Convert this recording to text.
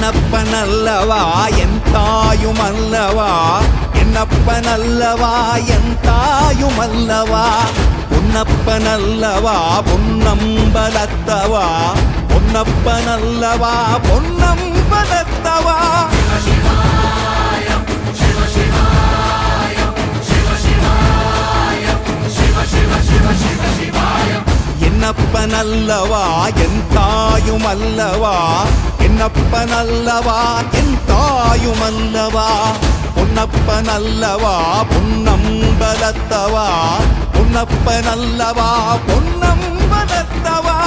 என்னப்பனல்லவா என் தாயுமல்லவா, என்னப்பனல்லவா என் தாயுமல்லவா, பொன்னப்பனல்லவா பொன்னம்பலத்தவா, பொன்னப்பனல்லவா பொன்னம்பலத்தவா. என்னப்பனல்லவா என் தாயுமல்லவா, என்னப்பனல்லவா என் தாயுமல்லவா, பொன்னப்பனல்லவா பொன்னம்பலத்தவா, பொன்னப்பனல்லவா பொன்னம்பலத்தவா.